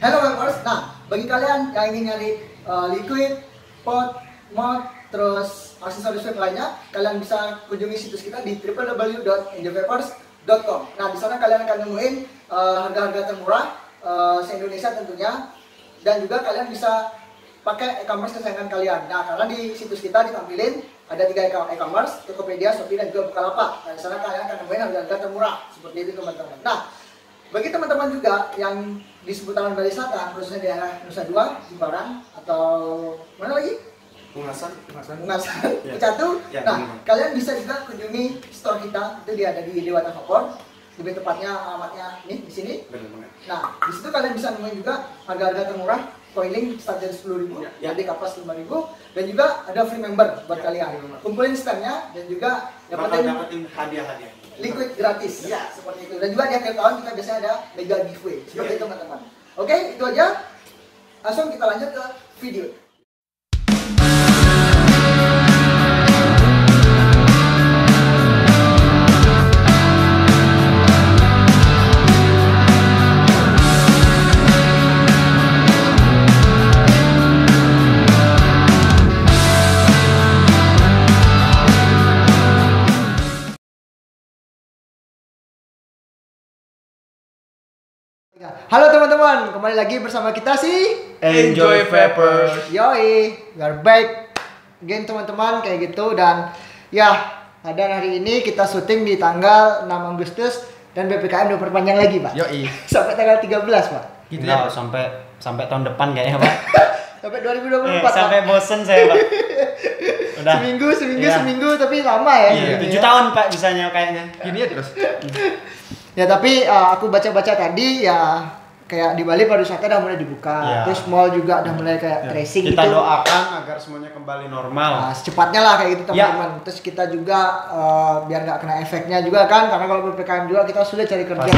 Hello Webers. Nah, bagi kalian yang ingin nyari liquid, pot, mod, terus aksesoris vape lainnya, kalian bisa kunjungi situs kita di www.enjoyvapers.com. Nah, di sana kalian akan nemuin harga-harga termurah se-Indonesia tentunya, dan juga kalian bisa pakai e-commerce kesayangan kalian. Nah, karena di situs kita ditampilin ada 3 e-commerce, Tokopedia, Shopee, dan juga Bukalapak. Nah, di sana kalian akan nemuin harga-harga termurah seperti itu teman-teman. Nah, bagi teman-teman juga yang di seputaran Bali Selatan, khususnya di daerah Nusa Dua, Jimbaran, atau mana lagi? Ungasan, ya. Catu. Ya, nah, kalian bisa juga kunjungi store kita, itu dia ada di Dewata Vapor. Lebih tepatnya alamatnya nih di sini. Nah, di situ kalian bisa nemuin juga harga-harga termurah, coiling start dari 10.000, jadi kapas 5.000, dan juga ada free member buat kalian. Kumpulin stemnya dan juga dapetin hadiah-hadiah. Liquid gratis, ya seperti itu. Dan juga di akhir tahun kita biasanya ada mega giveaway, seperti itu teman-teman. Oke, itu aja. Langsung kita lanjut ke video. Halo teman-teman, kembali lagi bersama kita Enjoy Vapers. Yoi, we are back again teman-teman, kayak gitu. Dan ya, pada hari ini kita syuting di tanggal 6 Agustus dan BPKM diperpanjang lagi, Pak. Yoi. Sampai tanggal 13, Pak. Gitu ya, sampai tahun depan kayaknya, Pak. Sampai 2024, Pak. Sampai bosen saya, Pak. Udah. Seminggu, tapi lama ya. Iya, 7 tahun, Pak, bisanya kayaknya. Gini ya terus. Ya, tapi aku baca-baca tadi ya, kayak di Bali pariwisata udah mulai dibuka, terus mall juga udah mulai kayak tracing kita gitu. Kita doakan agar semuanya kembali normal. Nah, secepatnya lah kayak gitu teman-teman. Terus kita juga biar nggak kena efeknya juga kan, karena kalau PPKM juga kita sudah cari kerja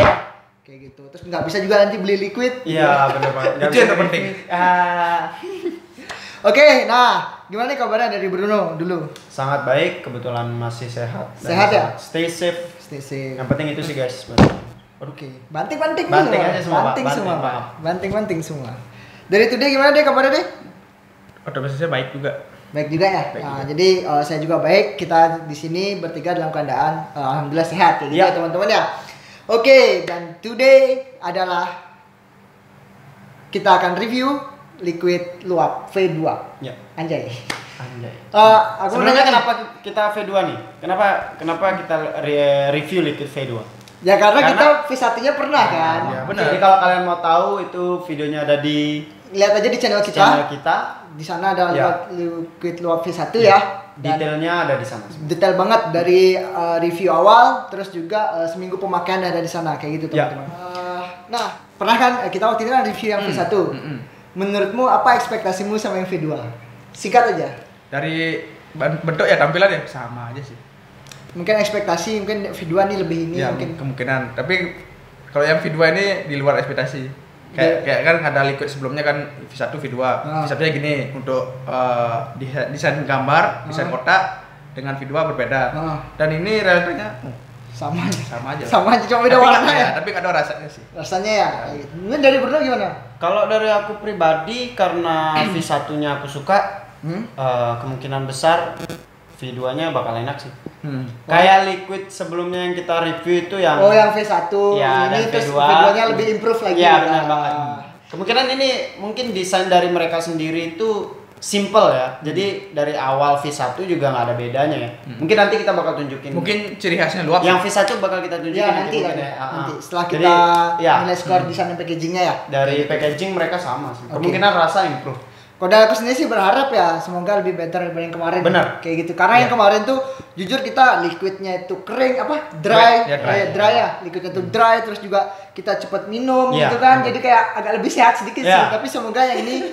kayak gitu. Terus nggak bisa juga nanti beli liquid. Iya, benar banget. Itu yang terpenting. Oke, nah gimana nih kabarnya dari Bruno dulu? Sangat baik, kebetulan masih sehat. Sehat ya? Stay safe. Stay safe. Yang penting itu sih guys. Oke, banting aja semua, banting semua. Dari Today gimana deh kabarnya deh? Otomatis saya baik juga. Baik juga ya. Jadi saya juga baik. Kita di sini bertiga dalam keadaan alhamdulillah sehat ya, teman-teman ya. Oke, dan today adalah kita akan review liquid luap V2. Ya. Anjay. Aku sebenarnya kenapa kita V2 nih? Kenapa kita review liquid V2? Ya karena kita V1-nya pernah kan. Ya, benar. Jadi kalau kalian mau tahu itu videonya ada di lihat aja di channel kita. Di sana ada liquid luap V1 ya. Detailnya ada di sana. Detail banget dari review awal, terus juga seminggu pemakaian ada di sana kayak gitu teman-teman. Nah, pernah kan kita waktu itu kan review yang V1. Menurutmu apa ekspektasimu sama yang V2? Singkat aja. Dari bentuk ya tampilan ya sama aja sih. Mungkin ekspektasi, mungkin V2 nih lebih ini ya, mungkin kemungkinan. Tapi kalau yang V2 ini di luar ekspektasi. Kayak kan ada liquid sebelumnya kan V1, V2. V1-nya gini untuk desain gambar, desain kotak dengan V2 berbeda. Dan ini realitanya sama aja. Cuma beda tapi warna ya. Tapi nggak ada rasanya sih. Rasanya ya. Ini dari Bruno gimana? Kalau dari aku pribadi karena V1-nya aku suka, kemungkinan besar V2-nya bakal enak sih. Kayak liquid sebelumnya yang kita review itu yang yang V1 ya, ini terus V2, V2-nya lebih improve lagi. Iya, benar banget. Kemungkinan ini mungkin desain dari mereka sendiri itu simple ya. Jadi dari awal V1 juga nggak ada bedanya ya. Mungkin nanti kita bakal tunjukin. Mungkin ciri khasnya luap. Yang V1 bakal kita tunjukin nanti setelah kita nilai skor desain dan packagingnya ya. Dari packaging mereka sama sih. Kemungkinan rasa improve. Kalau aku sendiri sih berharap ya semoga lebih better daripada yang kemarin. Benar. Kayak gitu. Karena yang kemarin tuh jujur kita liquidnya itu kering dry ya. Liquidnya tuh dry, terus juga kita cepat minum gitu kan. Jadi kayak agak lebih sehat sedikit sih. Tapi semoga yang ini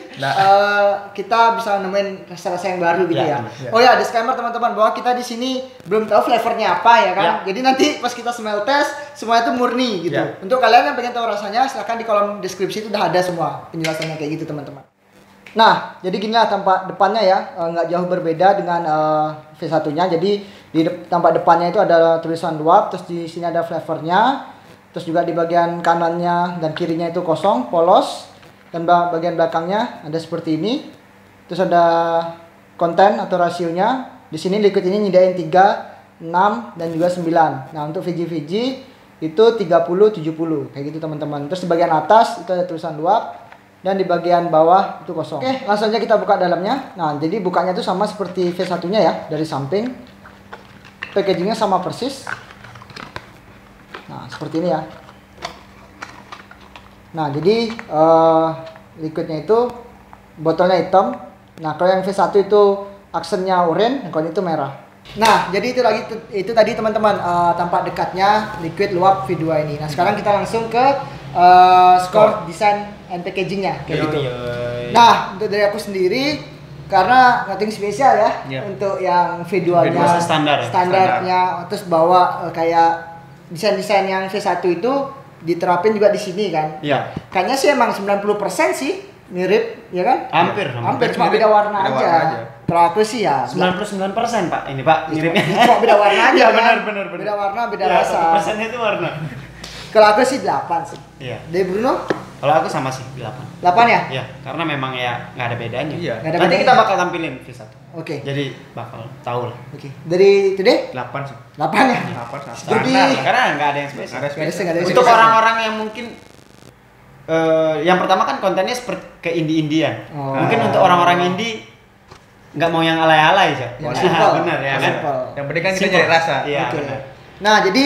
kita bisa nemuin rasa-rasa yang baru gitu ya. Oh ya, disclaimer teman-teman bahwa kita di sini belum tahu flavornya apa ya kan. Jadi nanti pas kita smell test semua itu murni gitu. Untuk kalian yang pengen tahu rasanya silahkan di kolom deskripsi itu udah ada semua penjelasannya kayak gitu teman-teman. Nah, jadi ginilah tampak depannya ya, nggak jauh berbeda dengan V1-nya. Jadi di tampak depannya itu ada tulisan luap, terus di sini ada flavornya, terus juga di bagian kanannya dan kirinya itu kosong, polos. dan bagian belakangnya ada seperti ini. Terus ada konten atau rasionya. Di sini liquid ini nyediain 3, 6 dan juga 9. Nah, untuk VG itu 30 70 kayak gitu teman-teman. Terus di bagian atas itu ada tulisan luap dan di bagian bawah itu kosong. Oke, langsung aja kita buka dalamnya. Nah, jadi bukanya itu sama seperti V1-nya ya, dari samping. Packagingnya sama persis. Nah, seperti ini ya. Nah, jadi liquidnya itu botolnya hitam. Nah, kalau yang V1 itu aksennya oranye, yang kalau itu merah. Nah, jadi itu tadi teman-teman tampak dekatnya liquid luap V2 ini. Nah, sekarang kita langsung ke score desain and packagingnya kayak gitu. Nah, untuk dari aku sendiri karena nothing spesial ya untuk yang V2-nya standarnya, terus bawa kayak desain-desain yang V1 itu diterapin juga di sini kan. Iya. Kayaknya sih emang 90% sih mirip, ya kan? Hampir cuma beda warna aja. Kalau aku sih ya 99% Pak. Ini Pak miripnya. Cuma beda warna aja. Iya kan? benar. Beda warna, beda rasa. 1% itu warna. Kalau aku sih 8 sih. Iya. Dari Bruno? Kalau aku sama sih 8. 8 ya? Iya, karena memang ya nggak ada bedanya. Iya. Nanti kita bakal tampilin V1. Oke. Jadi bakal tahu lah. Oke. Dari Today? 8 sih. 8 ya? 8 Jadi karena nggak ada yang spesial. Untuk spesial. orang-orang yang mungkin yang pertama kan kontennya seperti ke indie-indian. Mungkin untuk orang-orang indie nggak mau yang alay-alay aja. Benar ya kan? Yang penting kan kita cari rasa. Iya, Oke. benar. Nah, jadi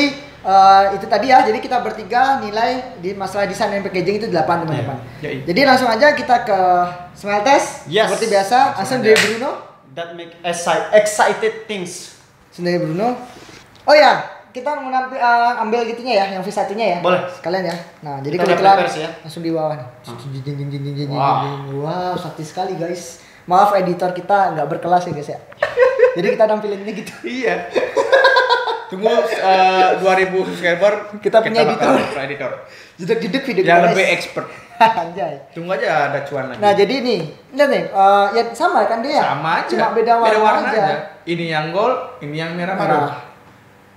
itu tadi ya. Jadi kita bertiga nilai di masalah desain dan packaging itu 8 teman-teman. Iya. Jadi langsung aja kita ke smell test. Yes. Seperti biasa, langsung dari Bruno. That make excited things. Sendiri Bruno. Oh ya, kita mau ambil gitunya ya, yang V1-nya ya. Boleh. Sekalian ya. Nah, jadi Kita kebetulan prepare ya. langsung di bawah nih. Wow. Wow, sakti sekali guys. Maaf editor kita nggak berkelas ya guys ya. Jadi kita nampilinnya gitu. Iya. Tunggu 2000 subscriber Kita punya bakal editor. editor. Jeduk-jeduk video Yang kita, lebih guys. expert. Anjay. Tunggu aja ada cuan lagi. Nah, jadi nih, lihat nih, ya sama kan dia? Sama aja. Cuma beda warna aja. Ini yang gold, ini yang merah Nah, baru.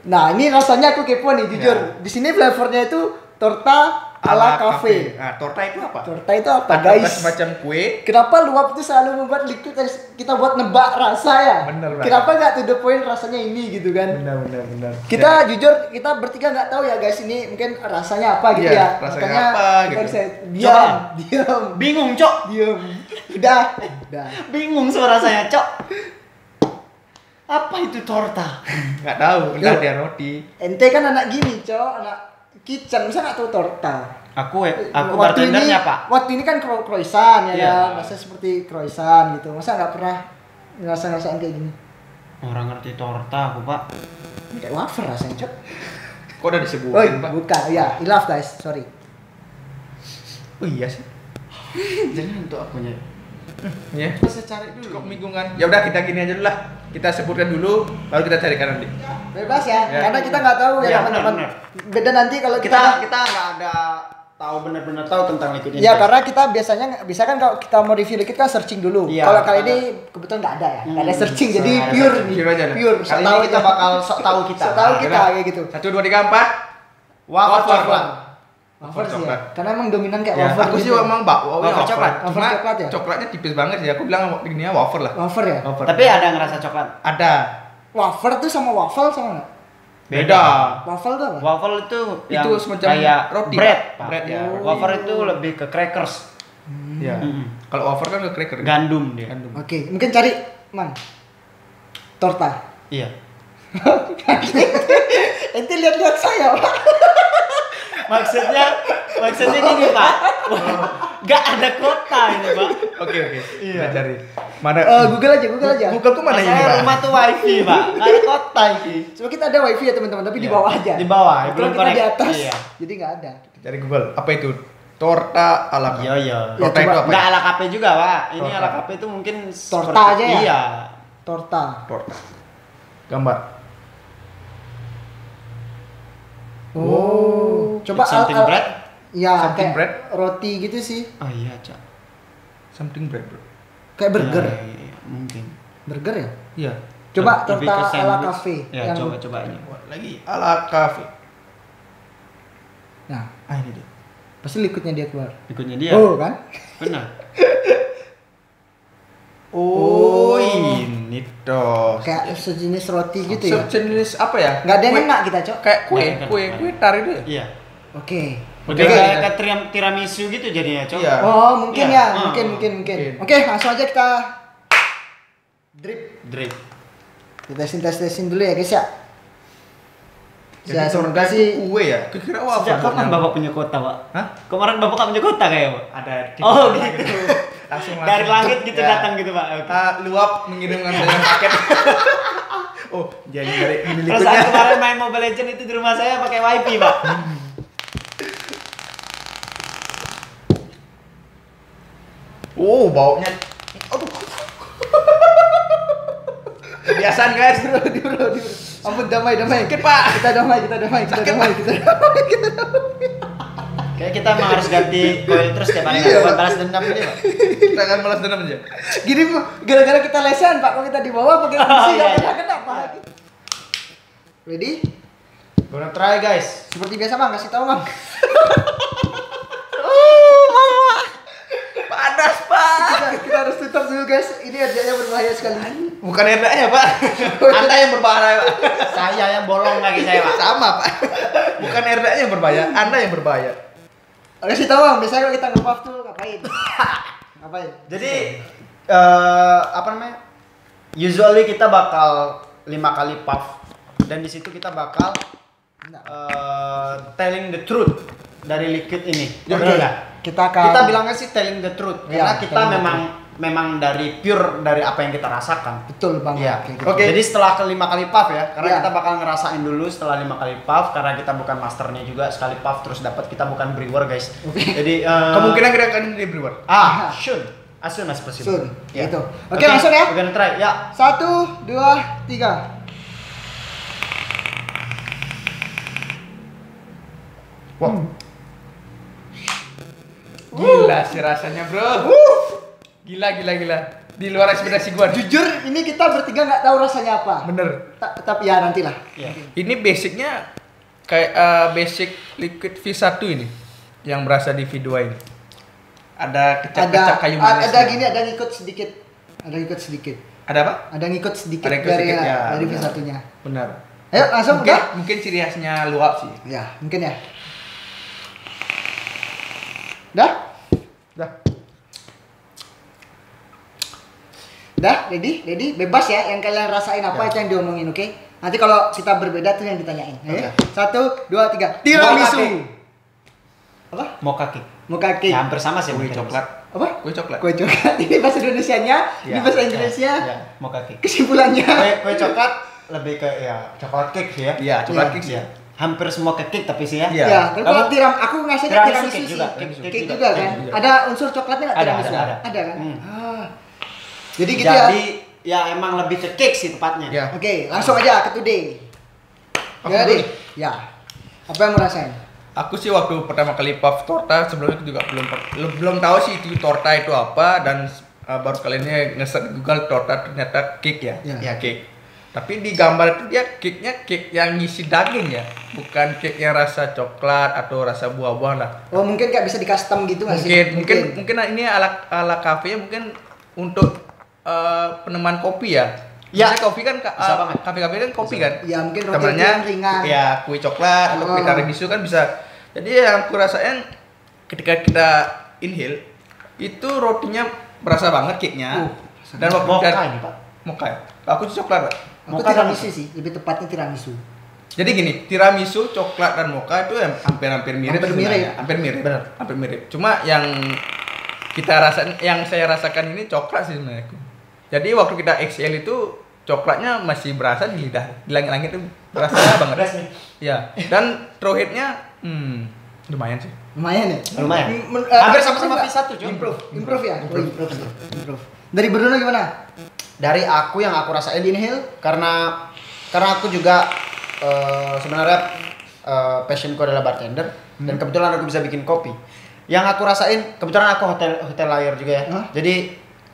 nah, ini rasanya aku kepo nih, jujur. Ya. Di sini flavornya itu torta ala cafe. Nah, torta itu apa? Torta itu apa, Ada guys? semacam kue. Kenapa luap itu selalu membuat liquid kita buat nebak rasa ya? Bener banget. Kenapa nggak to the point rasanya ini gitu kan? Benar. Kita jujur, kita bertiga nggak tahu ya guys, ini mungkin rasanya apa gitu Iya, ya. rasanya Makanya apa kita gitu. bisa diam. Bingung, Cok. Udah. Bingung sama rasanya, Cok. Apa itu torta? Nggak tahu, entah dia roti. Ente kan anak gini, Cok, anak kitchen, masa nggak tahu torta? Aku Waktu bartendernya, ini, Pak. Waktu ini kan croissant ya, Iya. kan? Rasanya seperti croissant gitu. Masa nggak pernah ngerasain kayak gini? Orang ngerti torta aku, Pak. Ini kayak wafer rasanya, Cok. Kok udah Oh, disebutin, Pak? bukan. Ya, hilaf guys, sorry. Oh iya sih. Jangan untuk akunya. Ya. Saya cari dulu. Cukup membingungkan. Ya udah kita gini aja dulu lah. Kita sebutkan dulu, baru kita carikan nanti. Bebas ya, Ya. karena kita nggak tahu ya Iya, teman-teman. benar. Beda nanti kalau Kita kita nggak ada tahu benar-benar tahu tentang liquid ini. ya karena kita bisa kan kalau kita mau review liquid kan searching dulu. Iya, Kalau kali ada. ini kebetulan nggak ada ya, nggak ada searching, jadi Nggak ada pure searching. nih. Pure aja nih. Pure. Kali ini kita bakal sok tahu kita. Sok tahu Nah, kita yaudah. kayak gitu. 1, 2, 3, 4. Wafer coklat. Wafer sih ya. coklat. Karena emang dominan kayak Ya, wafer. aku sih gitu. emang Wafer coklat. Wafer Cuma coklat ya? coklatnya tipis banget sih. Aku bilang ini wafer lah. Wafer ya. Wafer. Tapi ada ngerasa coklat. Ada. Wafer tuh sama waffle sama nggak? Beda. Waffle tuh apa? Waffle itu yang semacam kayak roti, bread, Pak. Pak. Bread ya. Wafer itu lebih ke crackers. Iya. Kalau wafer kan ke cracker. Gandum dia. Gandum. Oke, mungkin cari man. Torta. Iya. Ente lihat-lihat saya, Pak. Maksudnya gini, Pak. Gak ada kota ini, Pak. Oke. Iya. Kita cari. Mana? Google aja. Google tuh mana ini, Saya Pak? rumah tuh wifi, Pak. Gak ada kota ini. Coba kita ada wifi ya teman-teman, tapi di Iya. bawah aja. Di bawah, Kalau belum kita di connect. atas, Iya. jadi nggak ada. Kita cari Google. Apa itu? Torta ala Iya. Torta Ya, itu coba. apa? Nggak Ya? ala kafe juga, Pak. Ini Torta. ala kafe itu mungkin Torta aja ya? Iya. Torta. Torta. Gambar. Oh, coba It's something bread? Ya, Something kayak bread? roti gitu sih. Oh iya, Cak. Something bread, bro. Kayak burger. Iya, mungkin. Burger ya? Iya. Coba Lebih torta ke ala sandwich. cafe. Ya, coba ini. Lagi ala cafe. Nah, Ah ini dia. Pasti liquidnya dia keluar. Liquidnya dia. Oh kan? Benar. Oh, ini toh. Kayak sejenis roti gitu ya. Sejenis apa ya? Enggak ada yang enak kita, Cok. Kayak kue tar itu ya? Iya. Oke. Udah kayak tiramisu gitu jadinya, Cok. Iya. Oh, mungkin Iya. ya, mungkin. Oke, langsung aja kita drip. Kita tesin dulu ya, guys ya. Ya, semoga sih kue ya. Kira apa? Sejak kapan Bapak punya kota, Pak? Hah? Kemarin Bapak nggak punya kota kayak, Pak? Ada. Oh, gitu. Langsung Dari langit gitu Ya. datang gitu, Pak. Luap mengirimkan saya paket. Oh, jadi dari ini Terus liquidnya. aku kemarin main Mobile Legends itu di rumah saya pakai wifi, Pak. Oh, baunya. Aduh. Kebiasaan guys. bro. Ampun, damai. Sakit, Pak. Kita damai. Kayak kita emang harus ganti koil terus tiap hari buat balas dendam ini, Pak. Kita akan balas dendam aja. Gini, Bu, gara-gara kita lesehan, Pak. Kalau kita di bawah pakai kursi iya, enggak iya. kena Pak. Ready? Gonna try, guys. Seperti biasa, Bang. Kasih tahu, Bang. Panas, Pak. Kita harus tutup dulu, guys. Ini adanya berbahaya sekali. Bukan erdanya, Pak. Anda yang berbahaya, Pak. Saya yang bolong kaki saya, Pak. Sama, Pak. Bukan erdanya yang berbahaya, Anda yang berbahaya. Kasih tahu, Bang. Biasanya kalau kita nge-puff tuh ngapain? Jadi apa namanya? Usually kita bakal 5 kali puff dan di situ kita bakal telling the truth dari liquid ini. Oke. Benar nggak? Kita bilangnya sih telling the truth Iya, karena kita telling the memang dari pure dari apa yang kita rasakan. betul, Bang. Iya. Kayak gitu. Oke. Jadi setelah ke 5 kali puff ya, karena Iya. kita bakal ngerasain dulu setelah 5 kali puff karena kita bukan masternya juga, sekali puff terus dapat, kita bukan brewer, guys. Jadi Kemungkinan kita akan di brewer. soon. As soon as possible. Soon, Ya. gitu. Oke, langsung ya. We're gonna try. Ya. 1, 2, 3. Wah. Gila sih rasanya, Bro. Gila. Di luar ekspektasi gua. Jujur, ini kita bertiga nggak tahu rasanya apa. Bener. Tapi ya nantilah. Ya. Ini basicnya kayak basic liquid V1 ini yang berasa di V2 ini. Ada kecap-kecap kayu manis. Ada gini, ada ngikut sedikit. Ada apa? Ada ngikut sedikit Ada ngikut dari sedikit, ya, dari benar. V1-nya. Benar. Ayo, langsung udah. Mungkin ciri khasnya luap sih. Ya, mungkin ya. Udah? Udah, ready? Bebas ya, yang kalian rasain apa Ya. itu yang diomongin, oke? Nanti kalau kita berbeda tuh yang ditanyain. Ayo. Oke. 1, 2, 3. Mocha Tiramisu. cake. Apa? Mocha cake. Mocha cake. Ya, hampir sama sih. Kue mungkin. coklat. Apa? Kue coklat. Kue coklat. Ini bahasa Indonesianya, ini Ya, bahasa Inggrisnya. Ya, mocha cake. Kesimpulannya. Kue coklat lebih ke ya coklat cake sih ya. Iya, coklat Iya. cake sih. Ya. Hampir semua cake tapi sih ya. Iya. Ya, tapi kalau Kamu- aku ngasihnya tiramisu tiramisu cake sih. juga, Cake juga. juga kan? Cake juga. Ada unsur coklatnya nggak Ada, tiramisu? ada. Ada kan? Hmm. Jadi gitu ya. Jadi ya emang lebih ke cake sih tepatnya. Ya. Oke, langsung aja ke today. Aku Ya, dulu. Ding. Ya. Apa yang mau rasain? Aku sih waktu pertama kali puff torta sebelumnya juga belum tahu sih itu torta itu apa, dan baru kali ini nge-search di Google torta ternyata cake ya. Ya. Ya cake. Tapi di gambar itu dia cake-nya cake yang ngisi daging ya, bukan cake yang rasa coklat atau rasa buah-buahan lah. Oh, mungkin kayak bisa di custom gitu nggak sih? Mungkin ini ala kafe mungkin untuk peneman kopi ya. Ya. Biasanya kopi kan Bisa banget. kafe-kafe kan kopi kan. Ya, mungkin roti Temannya yang ringan. ya kue coklat atau kue Oh. tiramisu kan bisa. Jadi yang aku rasain ketika kita inhale itu rotinya berasa banget cake-nya. Dan waktu Mocha kita- ini, Pak. mocha ya. Aku sih coklat, Pak. Aku Mocha tiramisu dan- sih, lebih tepatnya tiramisu. Jadi gini, tiramisu, coklat dan mocha itu hampir mirip Hampir sebenarnya. mirip. Hampir mirip. Benar. Hampir mirip. Cuma yang saya rasakan ini coklat sih sebenarnya. Jadi waktu kita exhale itu coklatnya masih berasa di lidah. Di langit-langit itu berasa banget. Beres nih. Ya. Dan throw hit-nya lumayan sih. Lumayan ya? Lumayan. Men- Hampir improve sama-sama nggak? V1, Jom. Improve ya? Improve. Dari Bruno gimana? Dari aku yang aku rasain di inhale karena aku juga sebenarnya passionku adalah bartender dan kebetulan aku bisa bikin kopi. Yang aku rasain kebetulan aku hotel layer juga ya. Hah? Jadi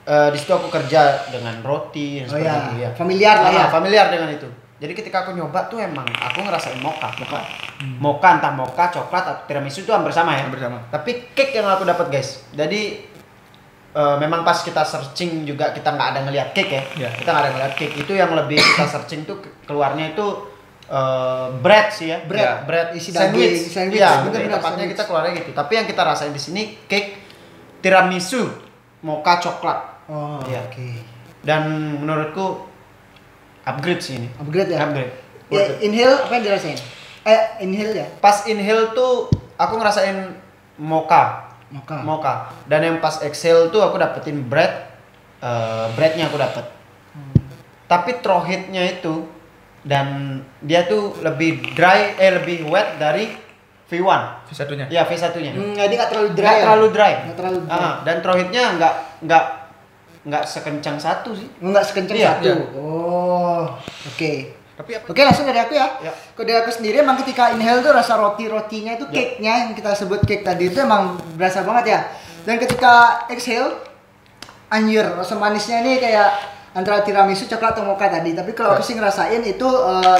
di situ aku kerja dengan roti dan Oh seperti ya, itu ya. familiar lah ya. Familiar dengan itu. Jadi ketika aku nyoba tuh emang aku ngerasain mocha. Mocha entah mocha, coklat atau tiramisu itu hampir sama ya. Hampir sama. Tapi cake yang aku dapat guys. Jadi memang pas kita searching juga kita nggak ada ngelihat cake ya. Iya. Kita nggak ada ngelihat cake. Itu yang lebih kita searching tuh keluarnya itu bread sih ya. Bread isi daging, sandwich. Iya, Bener-bener tepatnya sandwich. kita keluarnya gitu. Tapi yang kita rasain di sini cake tiramisu, mocha coklat. Oh, Iya. oke. Dan menurutku upgrade sih ini. Upgrade ya? Upgrade. Ya, inhale apa yang dirasain? Inhale ya? Pas inhale tuh aku ngerasain mocha. Mocha. Dan yang pas exhale tuh aku dapetin breadnya aku dapet. Tapi throw hit-nya itu dan dia tuh lebih lebih wet dari V1. V1-nya. Ya V1-nya. Jadi nggak terlalu dry. Nggak ya? terlalu dry. Nggak terlalu dry. Dan throw hit-nya nggak sekencang satu sih. Nggak sekencang Iya, satu. iya. Oh, oke. Tapi apa? Oke, langsung dari aku ya. Ya. Kalau dari aku sendiri emang ketika inhale tuh rasa roti-rotinya itu Ya. cake-nya yang kita sebut cake tadi itu emang berasa banget ya. Dan ketika exhale, anjir, rasa manisnya ini kayak antara tiramisu, coklat atau mocha tadi. Tapi kalau aku sih ngerasain itu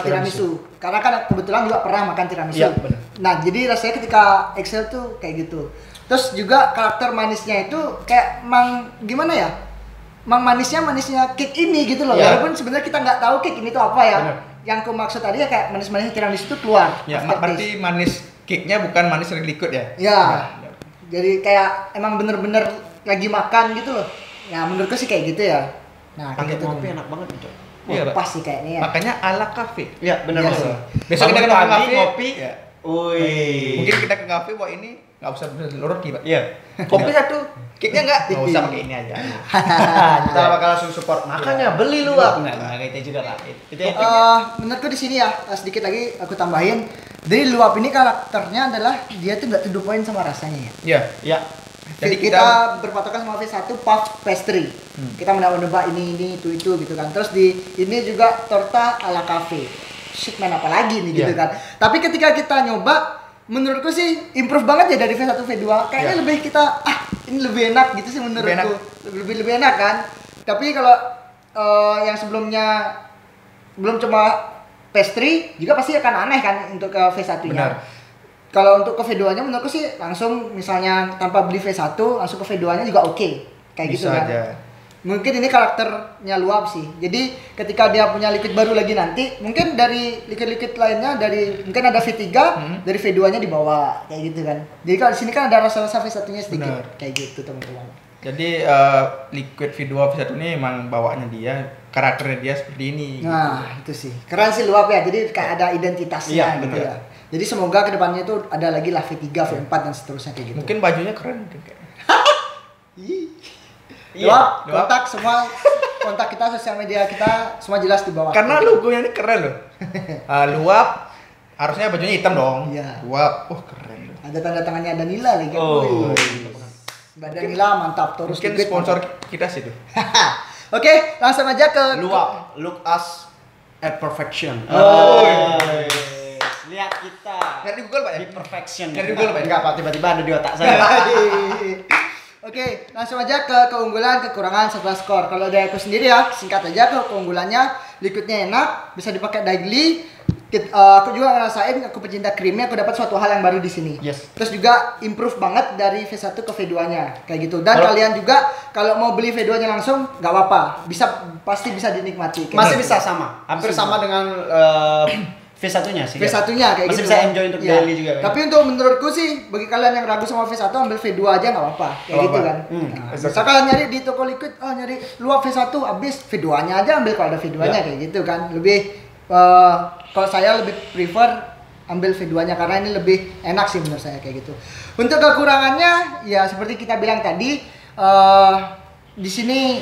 tiramisu. Karena kan kebetulan juga pernah makan tiramisu. Iya, benar. Nah, jadi rasanya ketika exhale tuh kayak gitu. Terus juga karakter manisnya itu kayak gimana ya? Manisnya cake ini gitu loh. Iya. Walaupun sebenarnya kita nggak tahu cake ini tuh apa ya. Benar. Yang aku maksud tadi ya kayak manis-manisnya tiramisu itu keluar. Ya, aftertaste. berarti manis cake-nya bukan manis dari liquid ya? Ya. Jadi kayak emang bener-bener lagi makan gitu loh. Ya menurutku sih kayak gitu ya. Nah, Pakai kayak gitu. kopi enak banget gitu. Wah, Iya, Pak. pas sih kayaknya ya. Makanya ala cafe. Iya, benar Iya banget. sih. Besok kita ke Bangun kafe. pagi, ngopi. Ya. Wih. Mungkin kita ke kafe, wah ini nggak usah beli roti, Pak. Iya. Kopi satu, cake-nya nggak usah pakai ini aja. Kita bakal langsung support. Makanya beli lu, Wak. Nah, itu juga lah. Itu Menurutku di sini ya sedikit lagi aku tambahin. Dari luap ini karakternya adalah dia tuh nggak to the point sama rasanya ya. Iya. ya. Jadi kita berpatokan sama V1 puff pastry. Kita menebak ini itu gitu kan. Terus di ini juga torta ala cafe. Shit man, apa lagi nih gitu Iya. kan. Tapi ketika kita nyoba, menurutku sih improve banget ya dari V1 V2. Kayaknya Iya. lebih kita ini lebih enak gitu sih menurutku. Lebih enak kan. Tapi kalau yang sebelumnya belum cuma pastry juga pasti akan aneh kan untuk ke V1-nya. Benar. Kalau untuk ke V2-nya menurutku sih langsung misalnya tanpa beli V1 langsung ke V2-nya juga oke. Kayak Bisa gitu kan. aja. Mungkin ini karakternya luap sih. Jadi ketika dia punya liquid baru lagi nanti, mungkin dari liquid-liquid lainnya mungkin ada V3, dari V2-nya dibawa kayak gitu kan. Jadi kalau di sini kan ada rasa-rasa V1-nya sedikit. Benar. Kayak gitu teman-teman. Jadi liquid V2 V1 ini emang bawaannya dia, karakternya dia seperti ini. Nah, itu sih. Keren sih luap ya. Jadi kayak ada identitasnya Iya, gitu benar. ya. Jadi semoga kedepannya itu ada lagi lah V3, V4 dan seterusnya kayak gitu. Mungkin bajunya keren mungkin kayak. Luap, luap. kontak kita, sosial media kita semua jelas di bawah. Karena logonya ini keren loh. Luap, harusnya bajunya hitam dong. Iya. Luap, keren loh. Ada tanda tangannya Danila lagi. Oh. Wih. Mbak Danila mantap terus. Mungkin liquid, sponsor mantap. kita sih tuh. Oke, langsung aja ke Luap, look us at perfection. Oh. Lihat kita Nyari di Google, Pak ya? di perfection. Nyari di Google, Pak ya? Enggak, Pak, tiba-tiba ada di otak saya. Oke, langsung aja ke keunggulan kekurangan serta skor. Kalau dari aku sendiri ya, singkat aja ke keunggulannya, liquidnya enak, bisa dipakai daily. Aku juga ngerasain, aku pecinta krimnya, aku dapat suatu hal yang baru di sini. Yes. Terus juga improve banget dari V1 ke V2-nya, kayak gitu. Dan kalian juga kalau mau beli V2-nya langsung nggak apa-apa, pasti bisa dinikmati. Kayak Masih gitu. bisa sama. Hampir Masih sama dengan V1-nya sih. V1-nya kayak Masih gitu. bisa kan. enjoy untuk Iya. daily juga kan. Tapi untuk menurutku sih bagi kalian yang ragu sama V1 ambil V2 aja nggak apa-apa. Kayak Nggak gitu apa-apa. kan. Nah, Exactly. misal kalian nyari di toko liquid, nyari luap V1 habis V2-nya aja ambil kalau ada V2-nya Ya. kayak gitu kan. Lebih kalau saya lebih prefer ambil V2-nya karena ini lebih enak sih menurut saya kayak gitu. Untuk kekurangannya ya seperti kita bilang tadi di sini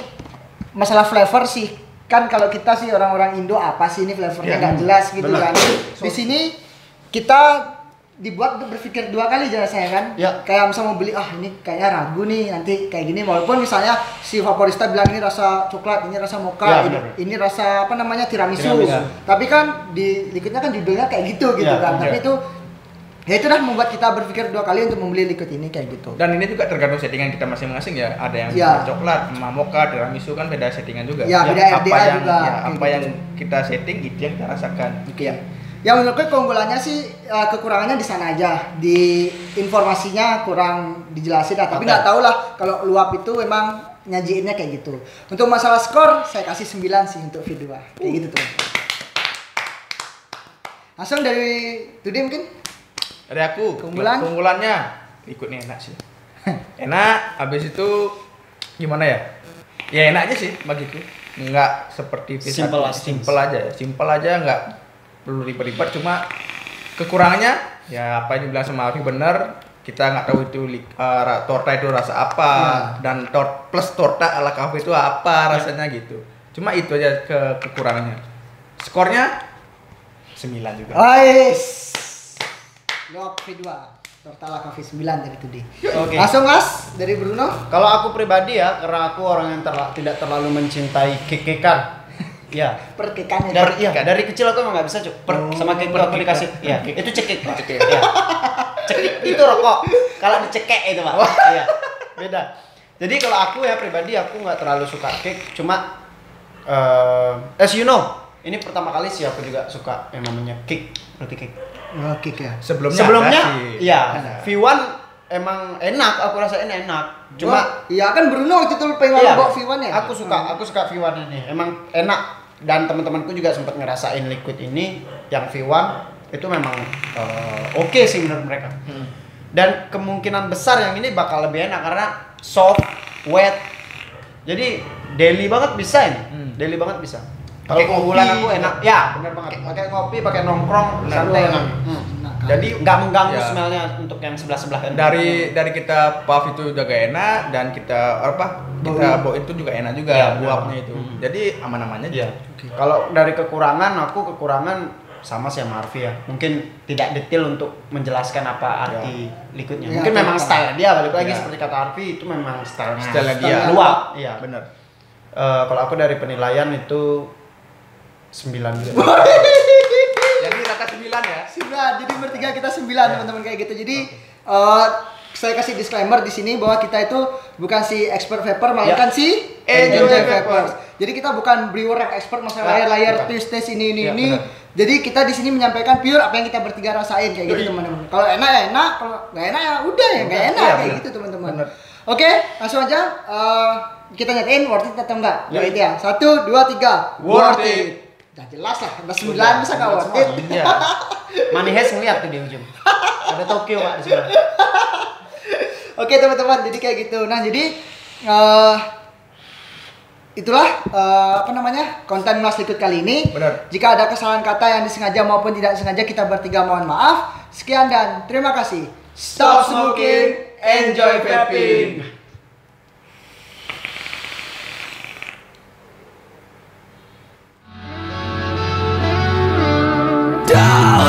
masalah flavor sih. Kan kalau kita sih orang-orang Indo apa sih ini flavornya Ya, nggak jelas gitu benar. kan. Di sini kita dibuat untuk berpikir dua kali jangan saya kan. Ya. Kayak misalnya mau beli ini kayaknya ragu nih nanti kayak gini walaupun misalnya si vaporista bilang ini rasa coklat, ini rasa mocha, Ya, ini, benar. ini rasa apa namanya tiramisu. Tiramisu. Tapi kan di liquidnya kan judulnya kayak gitu Ya, kan. benar. Tapi itu Ya itu dah membuat kita berpikir 2 kali untuk membeli liquid ini kayak gitu. Dan ini juga tergantung settingan kita masing-masing ya. Ada yang coklat, mocha, tiramisu kan beda settingan juga. Ya, beda RDA juga. Apa yang kita setting itu yang kita rasakan. Oke. Yang menurutku keunggulannya sih kekurangannya di sana aja. Di informasinya kurang dijelasin dah. Tapi nggak tahu lah kalau luap itu memang nyajiinnya kayak gitu. Untuk masalah skor saya kasih 9 sih untuk V2. Kayak gitu tuh. Langsung dari Tudi mungkin? Dari aku, keunggulannya ikutnya enak sih. Enak, habis itu gimana ya? Ya enak aja sih bagiku. Enggak seperti simple aja, enggak perlu ribet-ribet, cuma kekurangannya ya apa yang dibilang sama Alfi bener, kita nggak tahu itu torta itu rasa apa dan plus torta ala kafe itu apa rasanya gitu. Cuma itu aja kekurangannya. Skornya 9 juga. Nice. Lock V2, torta ala kafe 9 dari Tudi. Oke. Langsung Mas dari Bruno. Kalau aku pribadi ya, karena aku orang yang tidak terlalu mencintai kek-kekan. Ya, perkekannya. Dari kecil aku emang nggak bisa sama kek aku dikasih. Ya, itu cekik. Ya. Cekik itu rokok. Kalau dicekek itu, Pak. Iya. Beda. Jadi kalau aku ya pribadi aku nggak terlalu suka kek, cuma as you know, ini pertama kali sih aku juga suka yang namanya cake, roti cake. Oke ya. Sebelumnya iya, V1 emang enak, aku rasain enak. Cuma iya kan Bruno waktu itu pengen bawa V1 ya. Aku suka V1 ini. Emang enak dan teman-temanku juga sempat ngerasain liquid ini yang V1 itu memang oke sih menurut mereka. Dan kemungkinan besar yang ini bakal lebih enak karena soft, wet. Jadi daily banget bisa ini. Daily banget bisa. Kalau keunggulan aku enak, ya benar banget. Pakai ngopi, pakai nongkrong, santai enak. Jadi nggak mengganggu smellnya untuk yang sebelah-sebelah. Dari kita puff itu juga enak dan kita bawa itu juga enak juga buahnya itu. Jadi aman-aman aja. Kalau dari kekurangan sama sih sama Arfi ya. Mungkin tidak detail untuk menjelaskan apa arti liquidnya. Mungkin memang style dia, balik lagi seperti kata Arfi itu memang style dia. Luap. Iya, benar. Kalau aku dari penilaian itu 9 juga. Jadi rata 9 ya? 9. Jadi bertiga kita 9 teman-teman kayak gitu. Jadi saya kasih disclaimer di sini bahwa kita itu bukan si expert vapor melainkan si enjoy vapor. Jadi kita bukan brewer yang expert masalah layar tes ini. Jadi kita di sini menyampaikan pure apa yang kita bertiga rasain kayak gitu teman-teman. Kalau enak ya enak, kalau nggak enak ya udah ya nggak enak kayak gitu teman-teman. Oke, langsung aja kita nyatain worth it atau enggak. Ya. 1, 2, 3. Worth it. Udah jelas lah, udah 9 bisa nggak worth it. Iya. Money Heist ngeliat tuh di ujung. Ada Tokyo Pak di sebelah. Oke teman-teman, jadi kayak gitu. Nah jadi itulah konten Mas Liquid kali ini. Benar. Jika ada kesalahan kata yang disengaja maupun tidak sengaja kita bertiga mohon maaf. Sekian dan terima kasih. Stop smoking, enjoy vaping. Don't